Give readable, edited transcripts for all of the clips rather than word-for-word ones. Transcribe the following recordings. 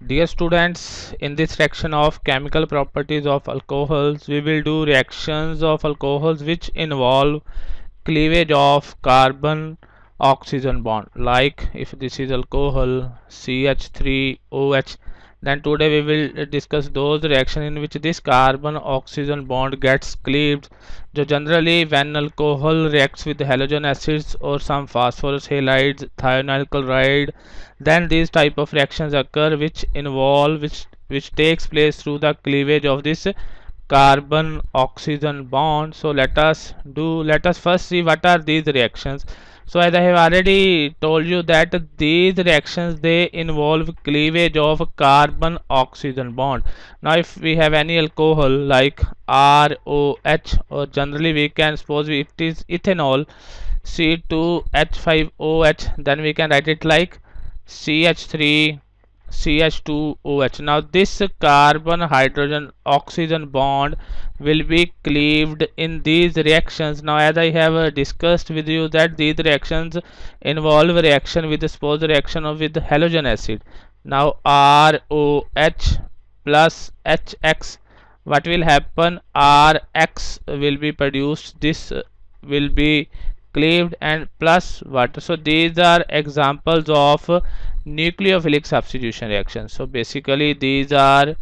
Dear students, in this section of chemical properties of alcohols, we will do reactions of alcohols which involve cleavage of carbon oxygen bond. Like if this is alcohol CH3OH, then today we will discuss those reactions in which this carbon oxygen bond gets cleaved. So generally when alcohol reacts with halogen acids or some phosphorus halides, thionyl chloride, then these type of reactions occur which involve which takes place through the cleavage of this carbon oxygen bond. So let us first see what are these reactions. So as I have already told you that these reactions they involve cleavage of carbon oxygen bond. Now if we have any alcohol like ROH, or generally we can suppose it is ethanol C2H5OH, then we can write it like CH3 CH2OH. Now this carbon hydrogen oxygen bond will be cleaved in these reactions. Now as I have discussed with you that these reactions involve reaction with suppose reaction of with halogen acid. Now ROH plus HX, what will happen? RX will be produced, this will be cleaved, and plus water. So these are examples of nucleophilic substitution reactions. So basically these are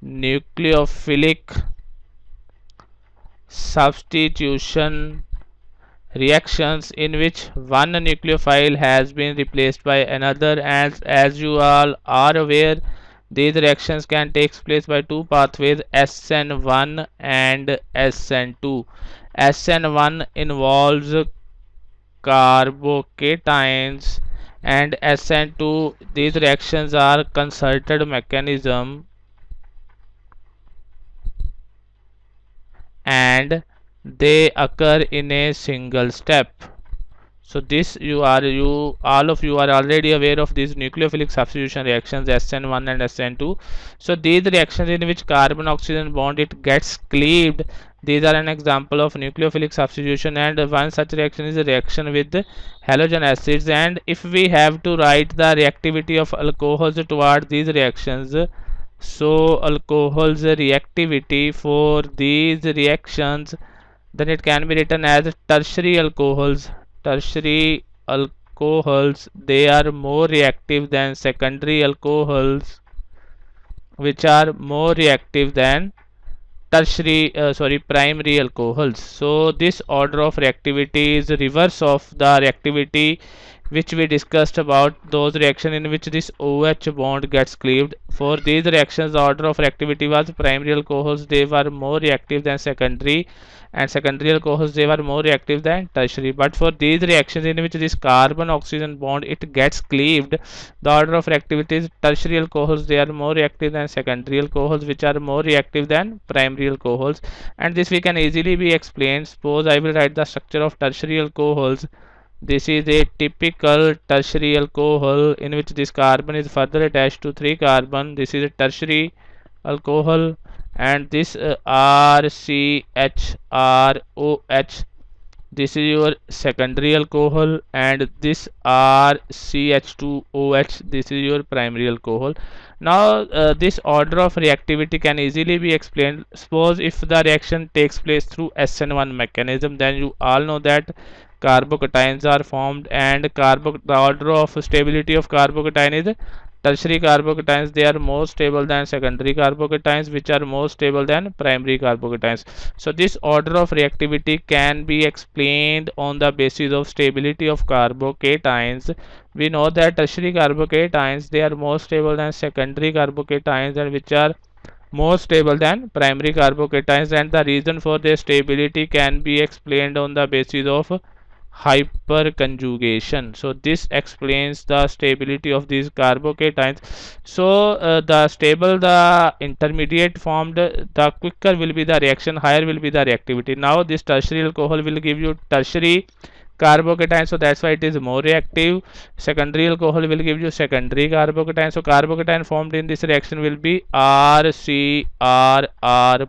nucleophilic substitution reactions in which one nucleophile has been replaced by another. As you all are aware, these reactions can take place by two pathways, SN1 and SN2. SN1 involves carbocations and SN2. These reactions are concerted mechanism and they occur in a single step. So this you all of you are already aware of these nucleophilic substitution reactions SN1 and SN2. So these reactions in which carbon oxygen bond it gets cleaved, these are an example of nucleophilic substitution, and one such reaction is a reaction with halogen acids. And if we have to write the reactivity of alcohols toward these reactions, so alcohol's reactivity for these reactions, then it can be written as tertiary alcohols. Tertiary alcohols, they are more reactive than secondary alcohols, which are more reactive than primary alcohols. So this order of reactivity is reverse of the reactivity which we discussed about those reaction in which this OH bond gets cleaved. For these reactions the order of reactivity was primary alcohols, they were more reactive than secondary, and secondary alcohols they were more reactive than tertiary. But for these reactions in which this carbon oxygen bond it gets cleaved, the order of reactivity is tertiary alcohols they are more reactive than secondary alcohols, which are more reactive than primary alcohols. And this we can easily be explained. Suppose I will write the structure of tertiary alcohols. This is a typical tertiary alcohol in which this carbon is further attached to 3 carbon. This is a tertiary alcohol, and this RCHROH, this is your secondary alcohol, and this RCH2OH, this is your primary alcohol. Now this order of reactivity can easily be explained. Suppose if the reaction takes place through SN1 mechanism, then you all know that carbocations are formed, and the order of stability of carbocation is tertiary carbocations they are more stable than secondary carbocations, which are more stable than primary carbocations. So this order of reactivity can be explained on the basis of stability of carbocations. We know that tertiary carbocations they are more stable than secondary carbocations, and which are more stable than primary carbocations, and the reason for their stability can be explained on the basis of hyperconjugation. So this explains the stability of these carbocations. So the stable the intermediate formed, the quicker will be the reaction, higher will be the reactivity. Now this tertiary alcohol will give you tertiary carbocation, so that's why it is more reactive. Secondary alcohol will give you secondary carbocation, so carbocation formed in this reaction will be RCRR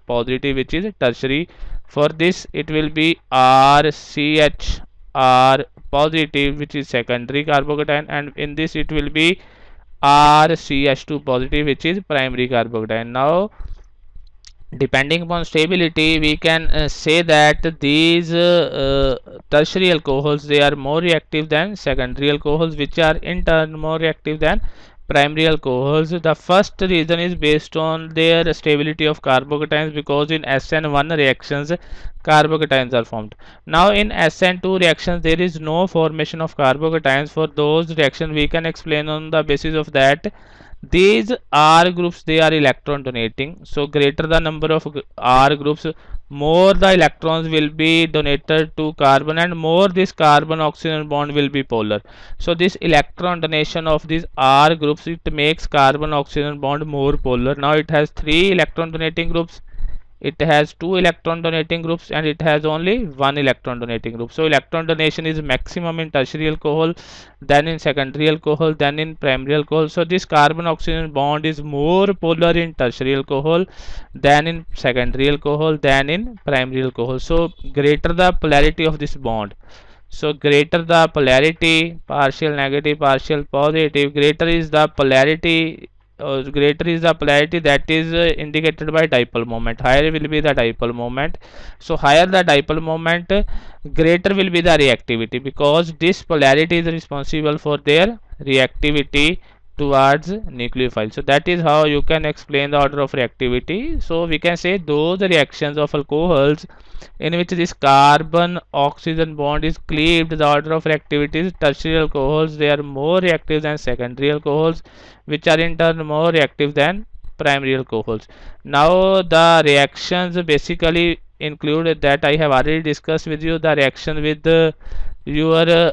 positive, which is tertiary. For this it will be RCH are positive, which is secondary carbocation, and in this it will be RCH2 positive, which is primary carbocation. Now depending upon stability, we can say that these tertiary alcohols, they are more reactive than secondary alcohols, which are in turn more reactive than primary alcohols. The first reason is based on their stability of carbocations, because in SN1 reactions carbocations are formed. Now in SN2 reactions there is no formation of carbocations. For those reactions we can explain on the basis of that these R groups, they are electron donating. So greater the number of R groups, more the electrons will be donated to carbon, and more this carbon oxygen bond will be polar. So this electron donation of these R groups, it makes carbon oxygen bond more polar. Now it has 3 electron donating groups, it has 2 electron donating groups, and it has only 1 electron donating group. So electron donation is maximum in tertiary alcohol, then in secondary alcohol, then in primary alcohol. So this carbon oxygen bond is more polar in tertiary alcohol than in secondary alcohol than in primary alcohol. So greater the polarity of this bond, so greater the polarity, partial negative, partial positive, greater is the polarity, greater is the polarity that is indicated by dipole moment. Higher will be the dipole moment. So higher the dipole moment, greater will be the reactivity, because this polarity is responsible for their reactivity towards nucleophile. So that is how you can explain the order of reactivity. So we can say those reactions of alcohols in which this carbon oxygen bond is cleaved, the order of reactivity is tertiary alcohols, they are more reactive than secondary alcohols, which are in turn more reactive than primary alcohols. Now the reactions basically include that I have already discussed with you, the reaction with your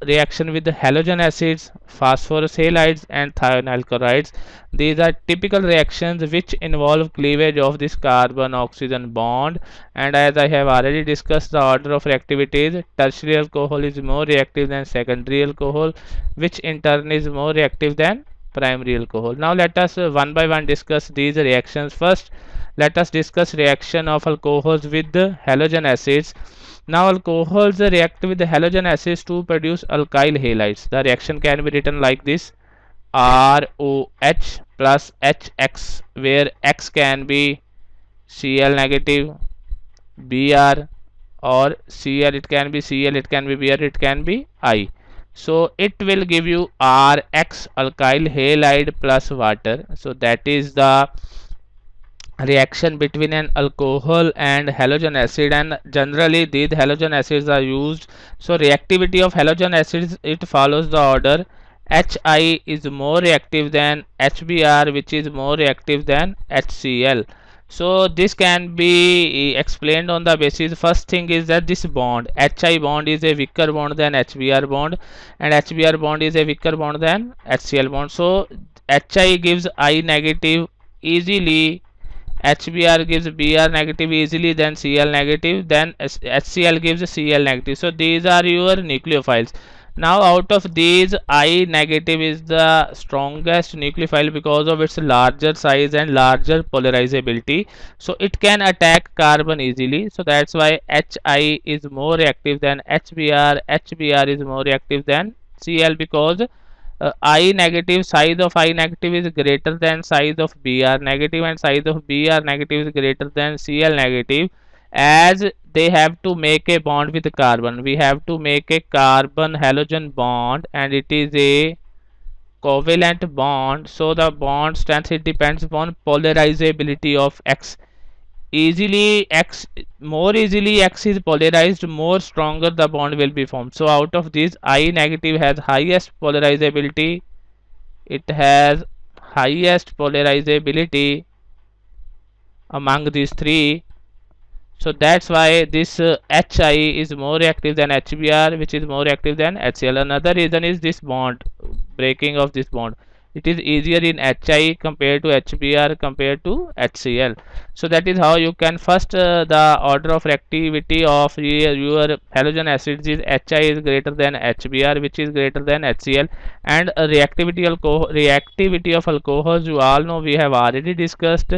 reaction with the halogen acids, phosphorus halides, and thionyl chlorides. These are typical reactions which involve cleavage of this carbon oxygen bond, and as I have already discussed the order of reactivities, tertiary alcohol is more reactive than secondary alcohol, which in turn is more reactive than primary alcohol. Now let us one by one discuss these reactions. First, let us discuss reaction of alcohols with the halogen acids. Now alcohols react with the halogen acids to produce alkyl halides. The reaction can be written like this: ROH plus HX, where X can be Cl negative, Br, or Cl, it can be Cl, it can be Br, it can be I. So it will give you RX alkyl halide plus water. So that is the reaction between an alcohol and halogen acid, and generally these halogen acids are used. So reactivity of halogen acids, it follows the order: Hi is more reactive than Hbr, which is more reactive than HCl. So this can be explained on the basis, first thing is that this bond Hi bond is a weaker bond than Hbr bond, and Hbr bond is a weaker bond than HCl bond. So Hi gives I negative easily, HBr gives Br negative easily, then Cl negative, then HCl gives Cl negative. So these are your nucleophiles. Now out of these, I negative is the strongest nucleophile because of its larger size and larger polarizability. So it can attack carbon easily. So that's why Hi is more reactive than HBr. HBr is more reactive than Cl, because I negative, size of I negative is greater than size of Br negative, and size of Br negative is greater than Cl negative, as they have to make a bond with carbon. We have to make a carbon halogen bond, and it is a covalent bond. So the bond strength, it depends upon polarizability of X. Easily X, more easily X is polarized, more stronger the bond will be formed. So out of these, I negative has highest polarizability, it has highest polarizability among these three. So that's why this Hi is more reactive than Hbr, which is more reactive than HCl. Another reason is this bond, breaking of this bond. It is easier in Hi compared to Hbr compared to HCl. So that is how you can first the order of reactivity of your halogen acids is Hi is greater than Hbr, which is greater than HCl, and reactivity of alcohols, you all know, we have already discussed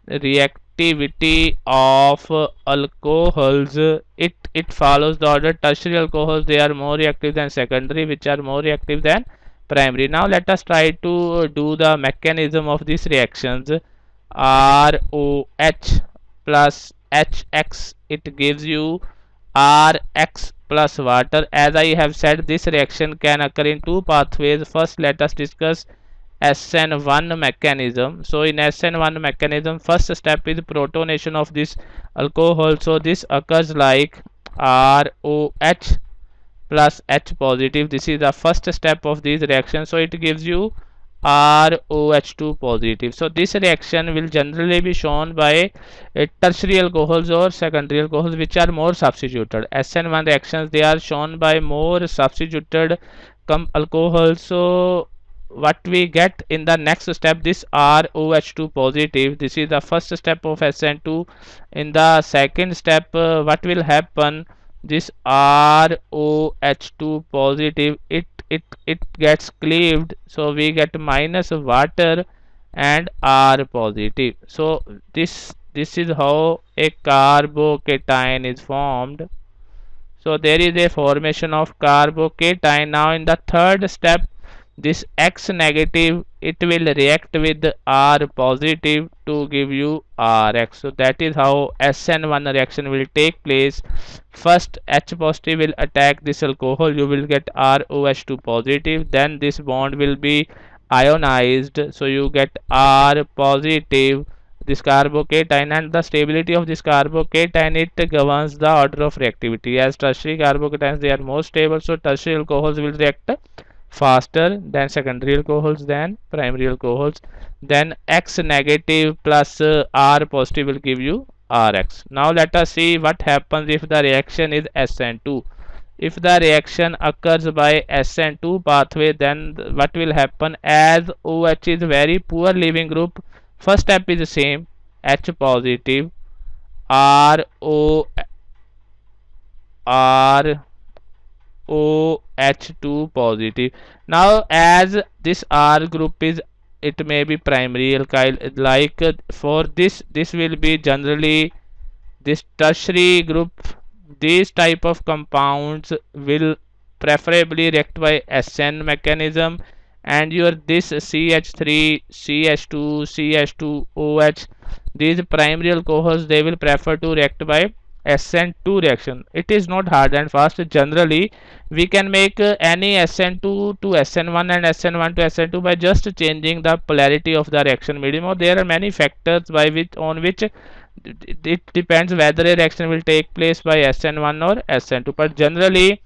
reactivity of alcohols. It follows the order: tertiary alcohols, they are more reactive than secondary, which are more reactive than primary. Now let us try to do the mechanism of these reactions. ROH plus HX, it gives you Rx plus water. As I have said, this reaction can occur in two pathways. First, let us discuss SN1 mechanism. So in SN1 mechanism, first step is protonation of this alcohol. So this occurs like ROH plus H positive. This is the first step of this reaction. So it gives you ROH2 positive. So this reaction will generally be shown by tertiary alcohols or secondary alcohols which are more substituted. SN1 reactions, they are shown by more substituted alcohols. So what we get in the next step, this ROH2 positive, this is the first step of SN2. In the second step, what will happen, this ROH2 positive, it gets cleaved, so we get minus water and R positive. So this is how a carbocation is formed. So there is a formation of carbocation. Now in the third step, this X negative, it will react with R positive to give you Rx. So that is how SN1 reaction will take place. First H positive will attack this alcohol, you will get ROH2 positive, then this bond will be ionized, so you get R positive, this carbocation, and the stability of this carbocation, it governs the order of reactivity. As tertiary carbocations, they are more stable, so tertiary alcohols will react faster than secondary alcohols, than primary alcohols. Then X negative plus R positive will give you Rx. Now let us see what happens if the reaction is SN2. If the reaction occurs by SN2 pathway, then what will happen, as OH is very poor leaving group, first step is the same, H positive, ROH2 positive. Now as this R group is, it may be primary alkyl, like for this will be generally this tertiary group. These type of compounds will preferably react by SN mechanism, and your this CH3, CH2, CH2OH, these primary alcohols, they will prefer to react by SN2 reaction. It is not hard and fast. Generally we can make any SN2 to SN1 and SN1 to SN2 by just changing the polarity of the reaction medium, or there are many factors by which it depends whether a reaction will take place by SN1 or SN2. But generally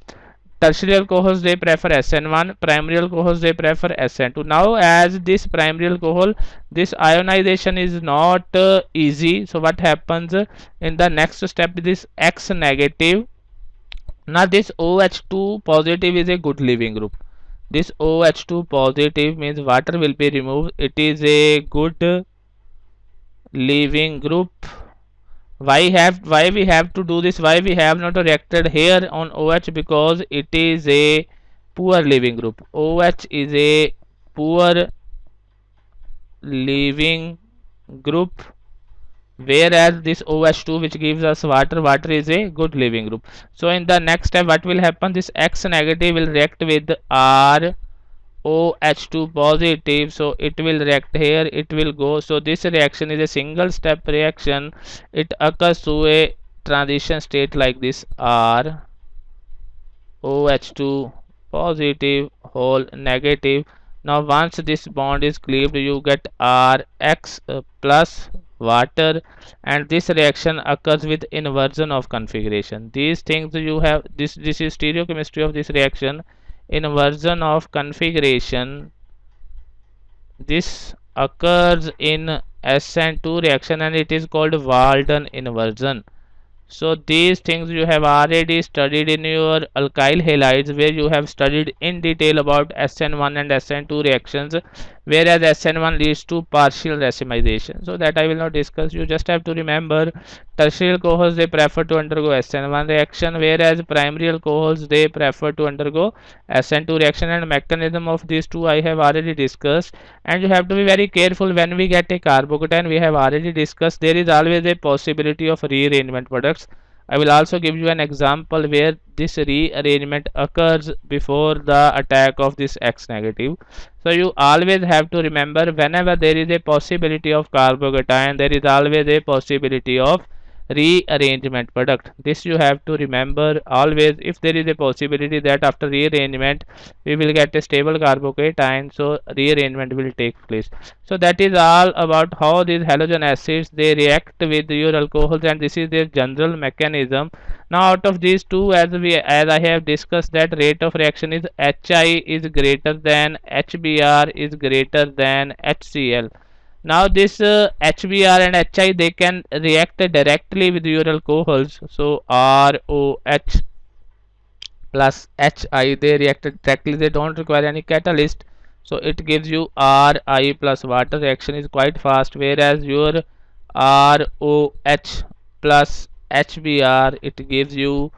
tertiary alcohols, they prefer SN1, primary alcohols, they prefer SN2. Now as this primary alcohol, this ionization is not easy, so what happens in the next step, this X negative. Now this OH2 positive is a good leaving group. This OH2 positive means water will be removed, it is a good leaving group. Why we have to do this, why we have not reacted here on OH, because it is a poor leaving group. OH is a poor leaving group, whereas this OH2 which gives us water is a good leaving group. So in the next step, what will happen, this X negative will react with R OH2 positive, so it will react here, it will go. So this reaction is a single step reaction, it occurs through a transition state like this, R OH2 positive whole negative. Now once this bond is cleaved, you get Rx plus water, and this reaction occurs with inversion of configuration. These things you have, this is stereochemistry of this reaction. Inversion of configuration, this occurs in SN2 reaction and it is called Walden inversion. So these things you have already studied in your alkyl halides, where you have studied in detail about SN1 and SN2 reactions, whereas SN1 leads to partial racemization. So that I will not discuss. You just have to remember tertiary alcohols, they prefer to undergo SN1 reaction, whereas primary alcohols, they prefer to undergo SN2 reaction, and mechanism of these two I have already discussed. And you have to be very careful when we get a carbocation, we have already discussed there is always a possibility of rearrangement products. I will also give you an example where this rearrangement occurs before the attack of this X negative. So you always have to remember, whenever there is a possibility of carbocation, there is always a possibility of rearrangement product. This you have to remember always. If there is a possibility that after rearrangement we will get a stable carbocation, so rearrangement will take place. So that is all about how these halogen acids they react with your alcohols, and this is their general mechanism. Now out of these two, as I have discussed, that rate of reaction is HI is greater than HBr is greater than HCl. Now this HBr and HI they can react directly with your alcohols. So ROH plus HI they react directly, they don't require any catalyst. So it gives you Ri plus water, reaction is quite fast, whereas your ROH plus HBr it gives you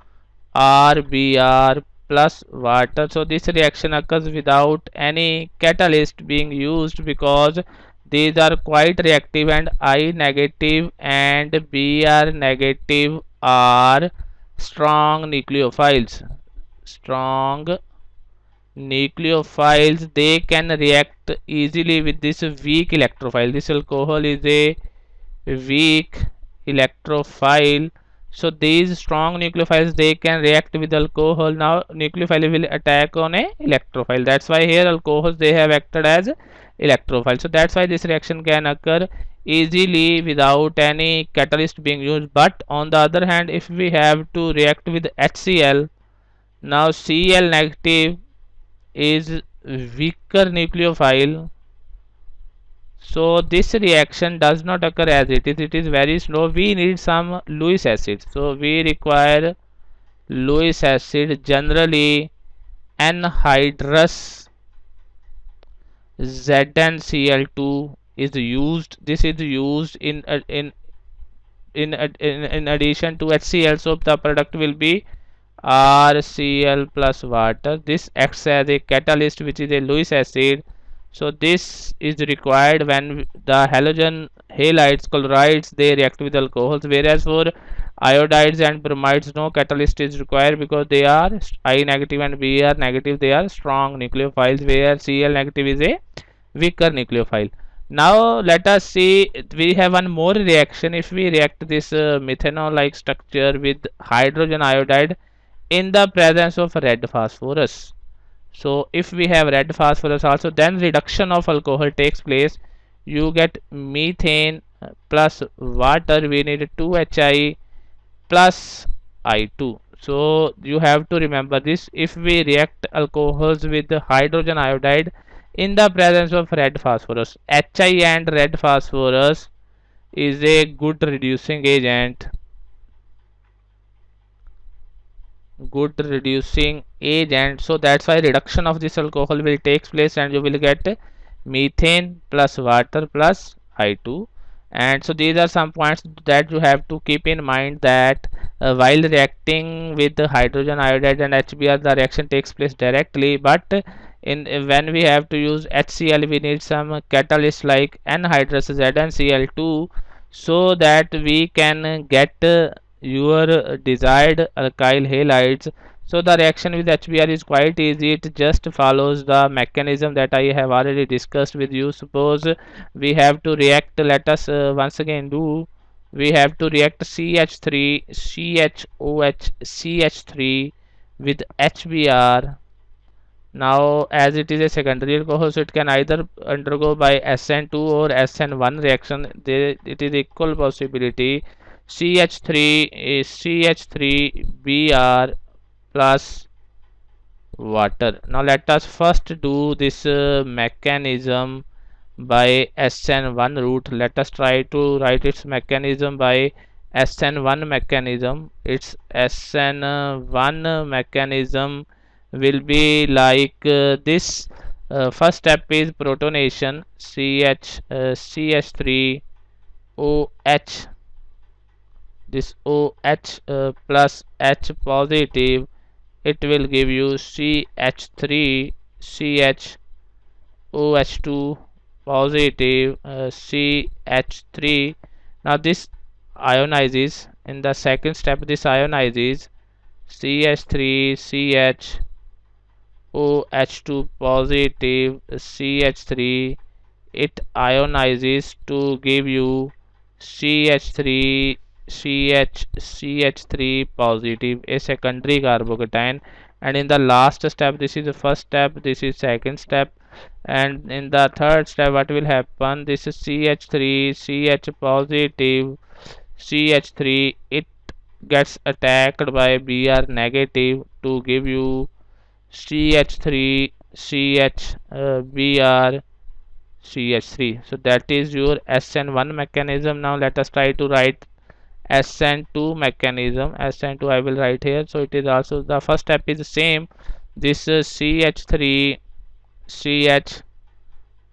RBr plus water. So this reaction occurs without any catalyst being used, because these are quite reactive, and I negative and Br negative are strong nucleophiles. Strong nucleophiles, they can react easily with this weak electrophile. This alcohol is a weak electrophile. So these strong nucleophiles they can react with alcohol. Now nucleophile will attack on a electrophile. That's why here alcohols they have acted as electrophile. So that's why this reaction can occur easily without any catalyst being used. But on the other hand, if we have to react with HCl, now Cl negative is weaker nucleophile, so this reaction does not occur as it is very slow. We need some Lewis acid, so we require Lewis acid, generally anhydrous ZnCl2 is used. This is used in addition to HCl, so the product will be RCl plus water. This acts as a catalyst, which is a Lewis acid. So this is required when the halogen halides, chlorides, they react with alcohols, whereas for iodides and bromides no catalyst is required, because they are I negative and Br negative, they are strong nucleophiles, where Cl negative is a weaker nucleophile. Now let us see, we have one more reaction. If we react this methanol like structure with hydrogen iodide in the presence of red phosphorus. So if we have red phosphorus also, then reduction of alcohol takes place. You get methane plus water, we need 2HI plus I2. So you have to remember this. If we react alcohols with hydrogen iodide in the presence of red phosphorus, HI and red phosphorus is a good reducing agent. So that's why reduction of this alcohol will take place, and you will get methane plus water plus I2. And so these are some points that you have to keep in mind, that while reacting with the hydrogen iodide and HBr, the reaction takes place directly, but when we have to use HCl, we need some catalyst like anhydrous ZnCl2, so that we can get your desired alkyl halides. So the reaction with HBr is quite easy. It just follows the mechanism that I have already discussed with you. Suppose we have to react, let us once again do, we have to react CH3 CHOH CH3 with HBr. Now as it is a secondary alcohol, so it can either undergo by SN2 or SN1 reaction. It is equal possibility. CH3 is CH3Br plus water. Now let us first do this mechanism by SN1 route. Let us try to write its mechanism by SN1 mechanism. Its SN1 mechanism will be like this. First step is protonation, CH3OH, this OH plus H positive, it will give you CH3 CHOH2 positive CH3. Now this ionizes, In the second step, this ionizes CH3 CH OH2 positive CH3. It ionizes to give you CH3 CH3 positive, a secondary carbocation. And in the last step, this is the first step, this is second step, and in the third step what will happen, this is CH3 CH positive CH3, it gets attacked by Br negative to give you CH3 CH Br CH3. So that is your SN1 mechanism. Now let us try to write SN2 mechanism. SN2 I will write here. So it is also the first step is the same. This CH3 CH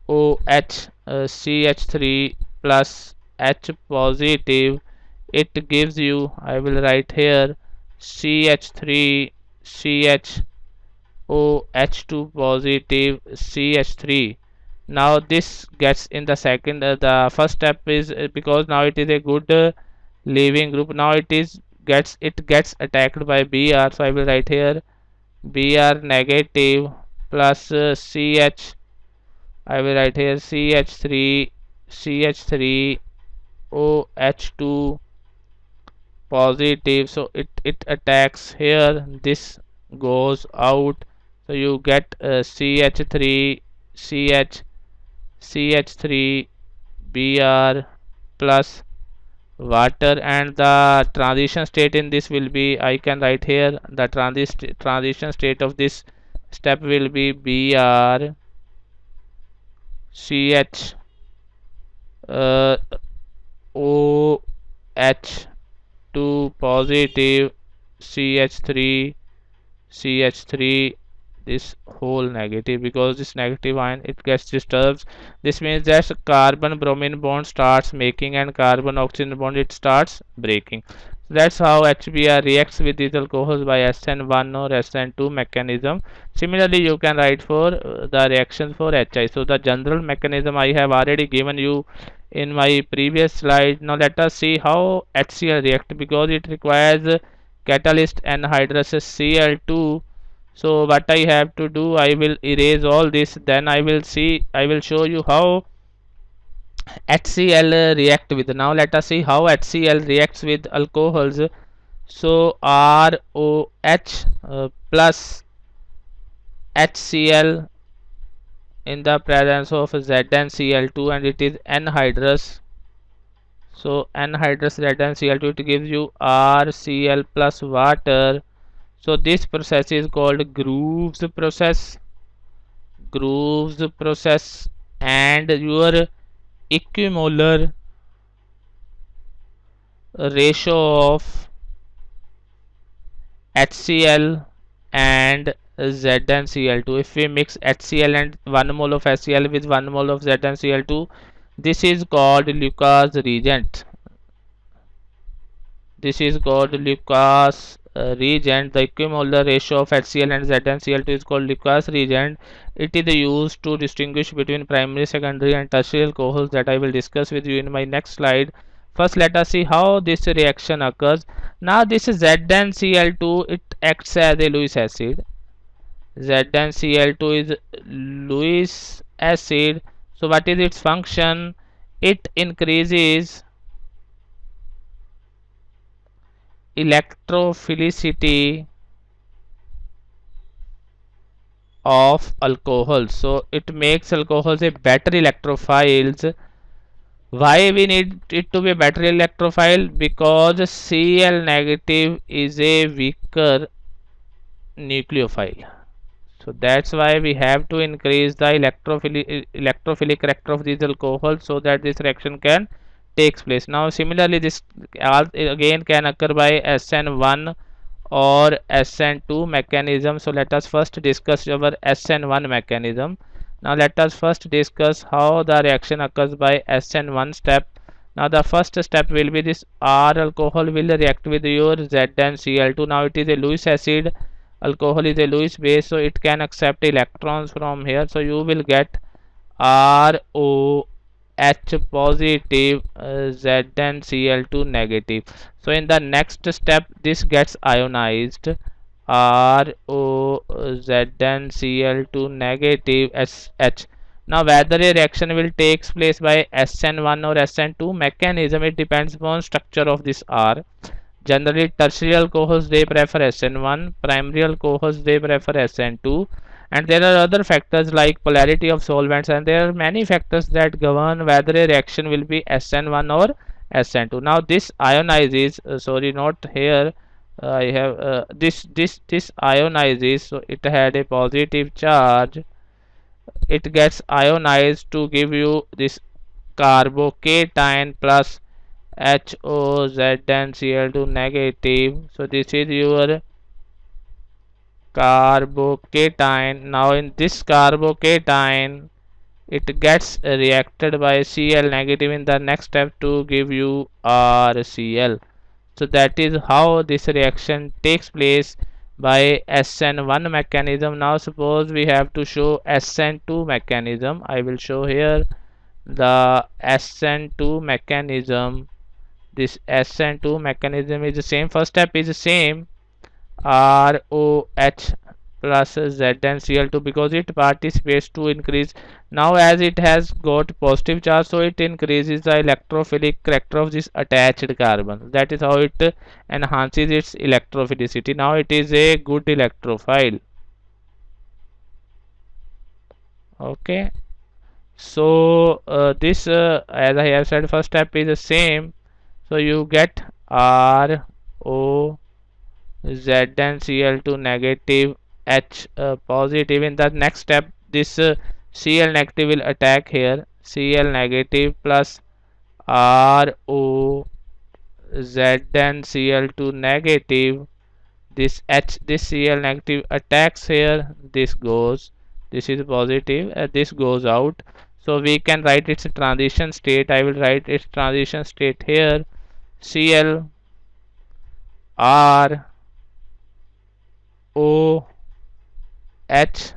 OH CH3 plus H positive, it gives you, I will write here, CH3 CH OH2 positive CH3. Now this gets in the second, the first step is because now it is a good leaving group. Now it gets attacked by Br. So I will write here Br negative plus CH. I will write here CH3 CH3 OH2 positive. So it attacks here. This goes out. So you get CH3 CH CH3 Br plus water, and the transition state in this will be, I can write here, the transition state of this step will be Br CH OH2 positive CH3 CH3, this whole negative, because this negative ion it gets disturbed. This means that carbon bromine bond starts making and carbon oxygen bond it starts breaking. That's how HBr reacts with these alcohols by SN1 or SN2 mechanism. Similarly, you can write for the reaction for HI. So the general mechanism I have already given you in my previous slide. Now let us see how HCl react, because it requires catalyst anhydrous Cl2. So what I have to do, I will erase all this, then I will show you how HCl react with. Now let us see how HCl reacts with alcohols. So ROH plus HCl in the presence of ZnCl2, and it is anhydrous. So anhydrous ZnCl2, it gives you RCl plus water. So this process is called Groves process. Groves process, and your equimolar ratio of HCl and ZnCl2. If we mix HCl and 1 mole of HCl with 1 mole of ZnCl2, this is called Lucas reagent. This is called Lucas reagent. The equimolar ratio of HCl and ZnCl2 is called Lucas reagent. It is used to distinguish between primary, secondary, and tertiary alcohols that I will discuss with you in my next slide. First, let us see how this reaction occurs. Now, this is ZnCl2. It acts as a Lewis acid. ZnCl2 is Lewis acid. So, what is its function? It increases electrophilicity of alcohols. So it makes alcohols a better electrophiles. Why we need it to be a better electrophile? Because Cl negative is a weaker nucleophile. So that's why we have to increase the electrophilic character of these alcohols so that this reaction can takes place. Now similarly, this again can occur by SN1 or SN2 mechanism. So let us first discuss our SN1 mechanism. Now let us first discuss how the reaction occurs by SN1 step. Now the first step will be this R alcohol will react with your ZnCl2. Now it is a Lewis acid. Alcohol is a Lewis base, so it can accept electrons from here. So you will get ROH H positive, ZnCl2 negative. So in the next step this gets ionized, ROZnCl2 negative SH. Now whether a reaction will take place by SN1 or SN2 mechanism, it depends upon structure of this R. Generally tertiary alcohols they prefer SN1, primary alcohols they prefer SN2, and there are other factors like polarity of solvents, and there are many factors that govern whether a reaction will be SN1 or SN2. Now this ionizes, sorry, not here, I have this ionizes, so it had a positive charge, it gets ionized to give you this carbocation plus HOZnCl2 negative. So this is your carbocation. Now in this carbocation it gets reacted by Cl negative in the next step to give you RCl. So that is how this reaction takes place by SN1 mechanism. Now suppose we have to show SN2 mechanism. I will show here the SN2 mechanism. This SN2 mechanism is the same. First step is the same, ROH plus ZnCl2, because it participates to increase. Now as it has got positive charge, so it increases the electrophilic character of this attached carbon. That is how it enhances its electrophilicity. Now it is a good electrophile. Okay, so this as I have said, first step is the same. So you get RO ZnCl2 negative, H positive. In the next step this Cl negative will attack here, Cl negative plus RO ZnCl2 negative, this H, this Cl negative attacks here, this goes, this is positive, this goes out. So we can write its transition state. I will write its transition state here, Cl R O H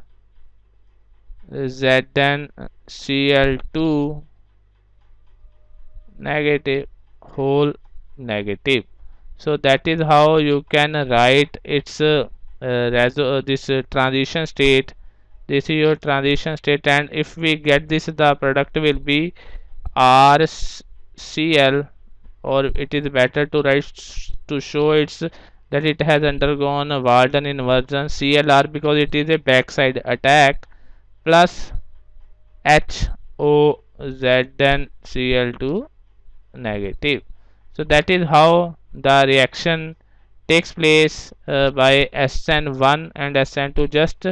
ZnCl2 negative, whole negative. So that is how you can write its this transition state. This is your transition state, and if we get this, the product will be RCl, or it is better to write to show its that it has undergone a Walden inversion, CLR, because it is a backside attack, plus HOZnCl2 negative. So that is how the reaction takes place by SN1 and SN2. Just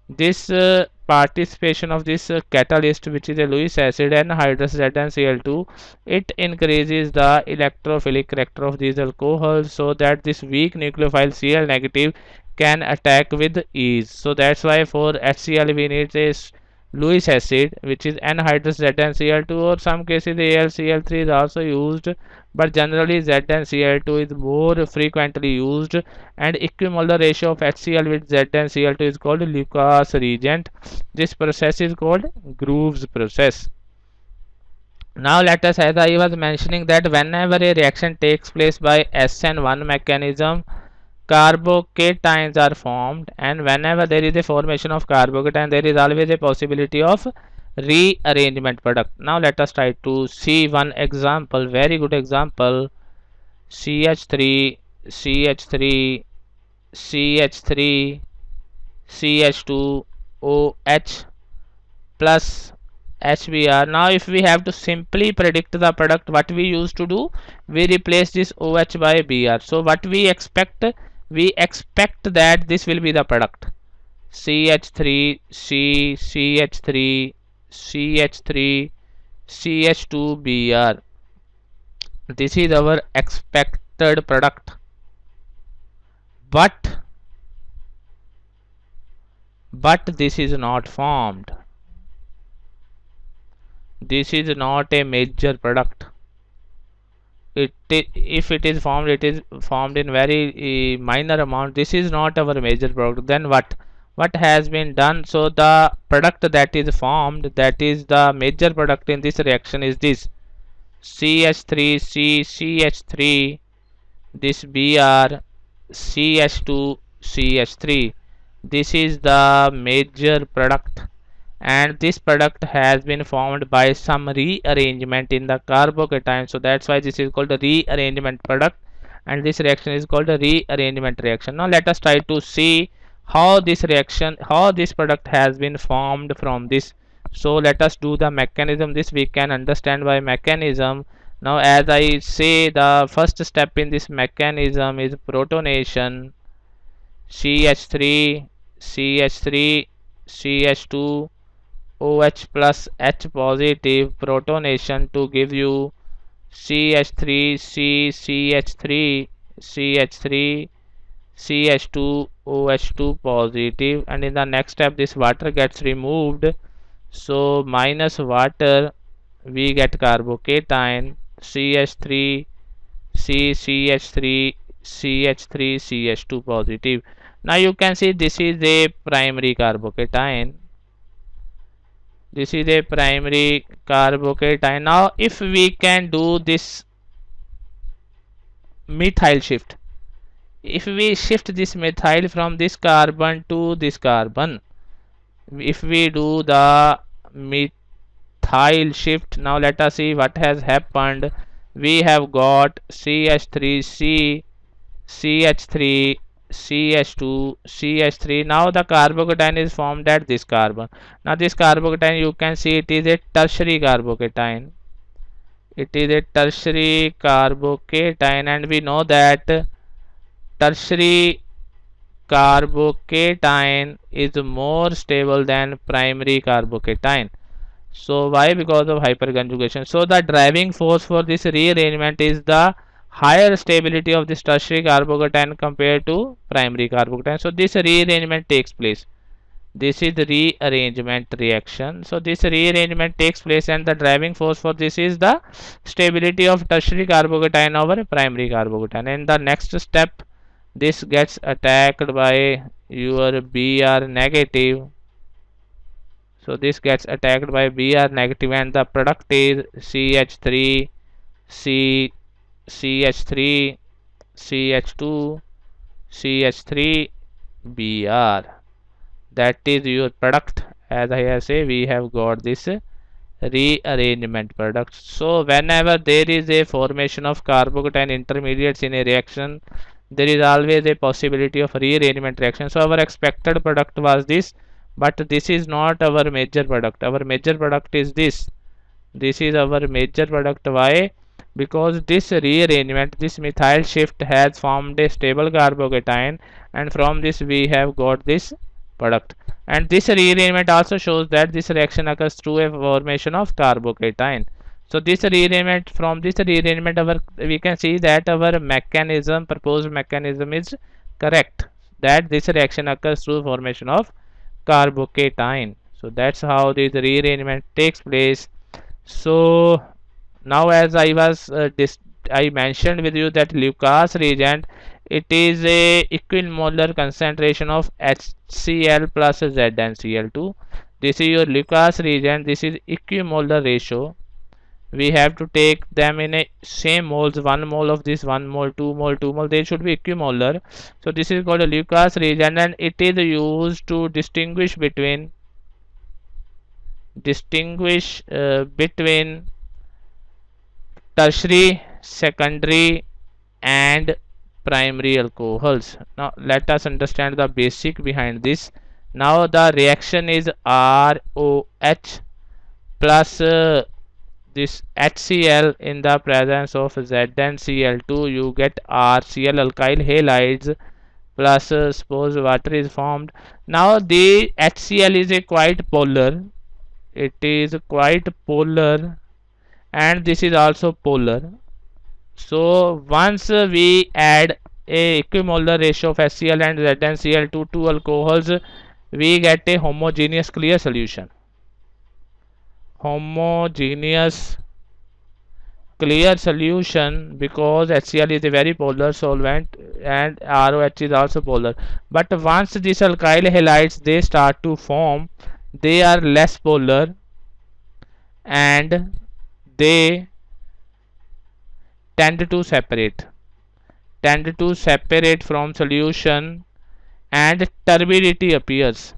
this participation of this catalyst, which is a Lewis acid and anhydrous ZnCl2, it increases the electrophilic character of these alcohols, so that this weak nucleophile Cl negative can attack with ease. So that's why for HCl we need a Lewis acid, which is anhydrous ZnCl2, or some cases AlCl3 is also used, but generally ZnCl2 is more frequently used, and equimolar ratio of HCl with ZnCl2 is called Lucas reagent. This process is called Groove's process. Now let us, as I was mentioning, that whenever a reaction takes place by SN1 mechanism, carbocations are formed, and whenever there is a formation of carbocation, there is always a possibility of rearrangement product. Now let us try to see one example, very good example. CH3, CH3, CH3, CH2, OH plus HBr. Now if we have to simply predict the product, what we used to do, we replace this OH by Br. So what we expect that this will be the product, CH3, C, CH3, CH3, CH2, Br. This is our expected product, but this is not formed. This is not a major product. If it is formed, it is formed in very minor amount. This is not our major product. Then what what has been done. So the product that is formed, that is the major product in this reaction, is this CH3C CH3, this Br CH2 CH3. This is the major product, and this product has been formed by some rearrangement in the carbocation. So that's why this is called a rearrangement product, and this reaction is called a rearrangement reaction. Now let us try to see how this reaction, how this product has been formed from this. So let us do the mechanism. This we can understand by mechanism. Now as I say, the first step in this mechanism is protonation. CH3 CH3 CH2 OH plus H positive protonation to give you CH3C CH3 CH3 CH2 OH2 positive, and in the next step this water gets removed. So minus water we get carbocation CH3 CH3 CH3 CH2 positive. Now you can see this is a primary carbocation. This is a primary carbocation. Now if we can do this methyl shift, if we shift this methyl from this carbon to this carbon, if we do the methyl shift, now let us see what has happened. We have got CH3C CH3 CH2 CH3. Now the carbocation is formed at this carbon. Now this carbocation, you can see it is a tertiary carbocation. It is a tertiary carbocation, and we know that tertiary carbocation is more stable than primary carbocation. So why? Because of hyperconjugation. So the driving force for this rearrangement is the higher stability of this tertiary carbocation compared to primary carbocation. So this rearrangement takes place. This is the rearrangement reaction. So this rearrangement takes place, and the driving force for this is the stability of tertiary carbocation over primary carbocation. In the next step, this gets attacked by your Br negative. So this gets attacked by Br negative, and the product is CH3 C CH3 CH2 CH3 Br. That is your product. As I have said, we have got this rearrangement product. So whenever there is a formation of carbocation intermediates in a reaction, there is always a possibility of rearrangement reaction. So our expected product was this, but this is not our major product. Our major product is this. This is our major product. Why? Because this rearrangement, this methyl shift has formed a stable carbocation, and from this we have got this product. And this rearrangement also shows that this reaction occurs through a formation of carbocation. So this rearrangement, from this rearrangement, we can see that our mechanism, proposed mechanism, is correct, that this reaction occurs through formation of carbocation. So that's how this rearrangement takes place. So now as I mentioned with you that Lucas reagent, it is a equimolar concentration of HCl plus ZnCl2. This is your Lucas reagent. This is equimolar ratio. We have to take them in a same moles, 1 mole of this, 1 mole, 2 mole, 2 mole, they should be equimolar. So this is called a Lucas reagent, and it is used to distinguish between tertiary, secondary and primary alcohols. Now let us understand the basic behind this. Now the reaction is ROH plus this HCl in the presence of ZnCl2, you get RCl alkyl halides plus suppose water is formed. Now the HCl is a quite polar, it is quite polar, and this is also polar. So once we add a equimolar ratio of HCl and ZnCl2 to alcohols, we get a homogeneous clear solution. Homogeneous clear solution, because HCl is a very polar solvent. and ROH is also polar. But once these alkyl halides they start to form, they are less polar and they tend to separate from solution, and turbidity appears.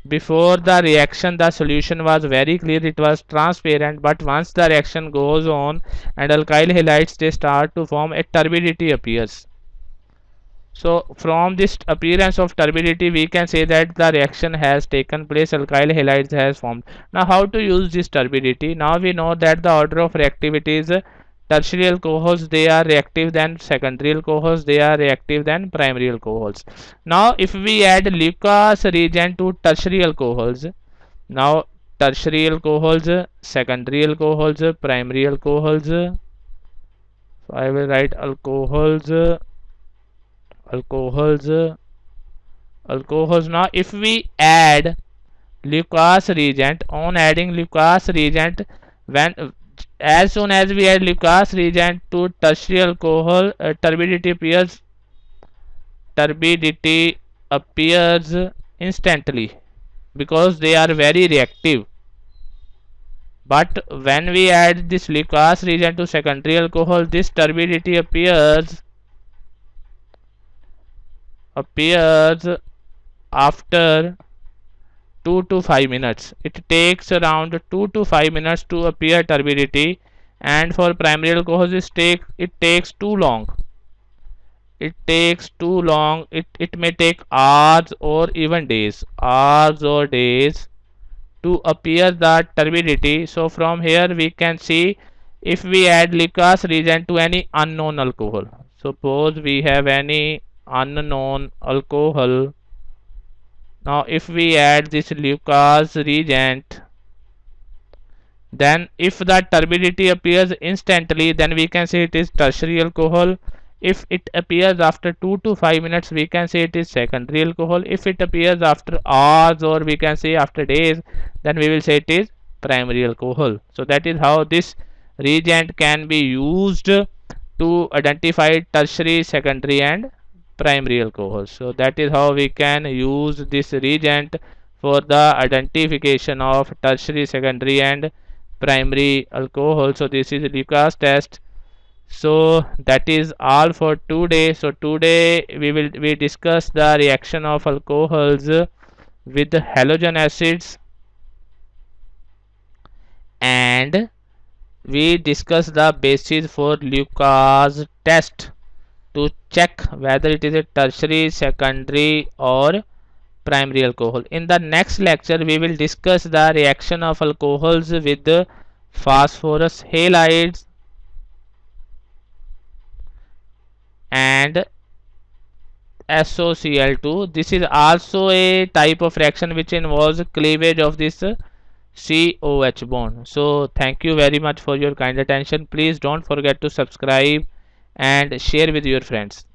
Before the reaction the solution was very clear, it was transparent, but once the reaction goes on and alkyl halides they start to form, a turbidity appears. So from this appearance of turbidity we can say that the reaction has taken place, alkyl halides has formed. Now how to use this turbidity? Now we know that the order of reactivity is tertiary alcohols they are reactive than secondary alcohols, they are reactive than primary alcohols. Now if we add Lucas reagent to tertiary alcohols, now tertiary alcohols, secondary alcohols, primary alcohols, so I will write alcohols. Now if we add Lucas reagent, on adding Lucas reagent, when as soon as we add Lucas reagent to tertiary alcohol, turbidity appears instantly because they are very reactive. But when we add this Lucas reagent to secondary alcohol, this turbidity appears after 2 to 5 minutes. It takes around 2 to 5 minutes to appear turbidity, and for primary alcohols it takes too long. It may take hours or even days, to appear the turbidity. So from here we can see, if we add Lucas reagent to any unknown alcohol, suppose we have any unknown alcohol. Now if we add this Lucas reagent, then if the turbidity appears instantly, then we can say it is tertiary alcohol. If it appears after 2 to 5 minutes, we can say it is secondary alcohol. If it appears after hours or we can say after days, then we will say it is primary alcohol. So that is how this reagent can be used to identify tertiary, secondary and primary alcohols. So that is how we can use this reagent for the identification of tertiary, secondary and primary alcohol. So this is Lucas test. So that is all for today. So today we discuss the reaction of alcohols with halogen acids, and we discuss the basis for Lucas test to check whether it is a tertiary, secondary or primary alcohol. In the next lecture we will discuss the reaction of alcohols with phosphorus halides and SOCl2. This is also a type of reaction which involves cleavage of this COH bond. So thank you very much for your kind attention. Please don't forget to subscribe and share with your friends.